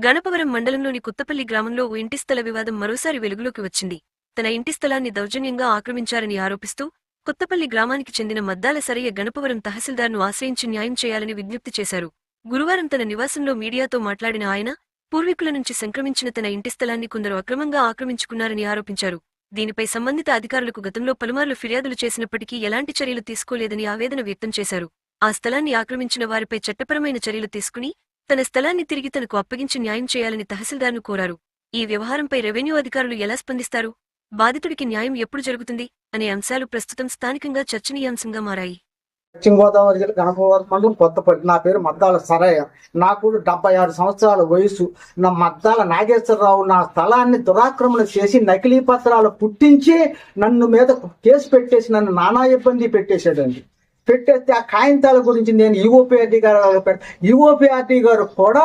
గణపవరం మండలంలోని కొత్తపల్లి గ్రామంలో ఓ ఇంటి స్థల వివాదం మరోసారి వెలుగులోకి వచ్చింది. తన ఇంటి స్థలాన్ని దౌర్జన్యంగా ఆక్రమించారని ఆరోపిస్తూ కొత్తపల్లి గ్రామానికి చెందిన మద్దాల సరయ్య గణపవరం తహసీల్దార్ను ఆశ్రయించి న్యాయం చేయాలని విజ్ఞప్తి చేశారు. గురువారం తన నివాసంలో మీడియాతో మాట్లాడిన ఆయన, పూర్వీకుల నుంచి సంక్రమించిన తన ఇంటి స్థలాన్ని కొందరు అక్రమంగా ఆక్రమించుకున్నారని ఆరోపించారు. దీనిపై సంబంధిత అధికారులకు గతంలో పలుమార్లు ఫిర్యాదులు చేసినప్పటికీ ఎలాంటి చర్యలు తీసుకోలేదని ఆవేదన వ్యక్తం చేశారు. ఆ స్థలాన్ని ఆక్రమించిన వారిపై చట్టపరమైన చర్యలు తీసుకుని తన స్థలాన్ని తిరిగి తనకు అప్పగించి న్యాయం చేయాలని తహసీల్దార్ను కోరారు. ఈ వ్యవహారంపై రెవెన్యూ అధికారులు ఎలా స్పందిస్తారు, బాధితుడికి న్యాయం ఎప్పుడు జరుగుతుంది అనే అంశాలు ప్రస్తుతం స్థానికంగా చర్చనీయాంశంగా మారాయి. పశ్చిమ గోదావరి జిల్లా గణపవరం మండలం కొత్తపల్లి. నా పేరు మద్దాల సరయ్య. నాకు 76 సంవత్సరాల వయసు. నా మద్దాల నాగేశ్వరరావు నా స్థలాన్ని దురాక్రమణ చేసి నకిలీ పత్రాలు పుట్టించి నన్ను మీద కేసు పెట్టేసి నన్ను నానా ఇబ్బంది పెట్టేశాడండి. పెట్టేస్తే ఆ కాగితాల గురించి నేను ఈఓపీఆర్టీ గారు కూడా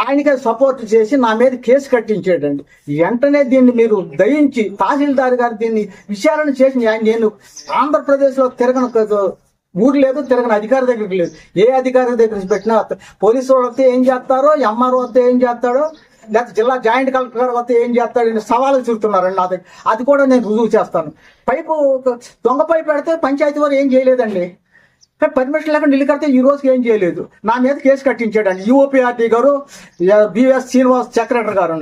ఆయనకే సపోర్ట్ చేసి నా మీద కేసు కట్టించాడండి. వెంటనే దీన్ని మీరు దయించి తహసీల్దార్ గారు దీన్ని విచారణ చేసి నేను ఆంధ్రప్రదేశ్లో తిరగను ఊరు లేదు, తిరగని అధికారి దగ్గరికి లేదు. ఏ అధికారి దగ్గర పెట్టినా పోలీసు వాళ్ళు వస్తే ఏం చేస్తారో, ఎంఆర్ఓ వస్తే ఏం చేస్తాడో, లేకపోతే జిల్లా జాయింట్ కలెక్టర్ వస్తే ఏం చేస్తాడని సవాలు చూస్తున్నారండి నా దగ్గర. అది కూడా నేను రుజువు చేస్తాను. పైపు దొంగ పైపు పెడితే పంచాయతీ వారు ఏం చేయలేదండి. పర్మిషన్ లేకుండా ఇల్లు కడితే ఈ రోజుకి ఏం చేయలేదు. నా మీద కేసు కట్టించాడండి ఈఓపీఆర్టీ గారు, బిఎస్ శ్రీనివాస్ సెక్రటరీ గారు.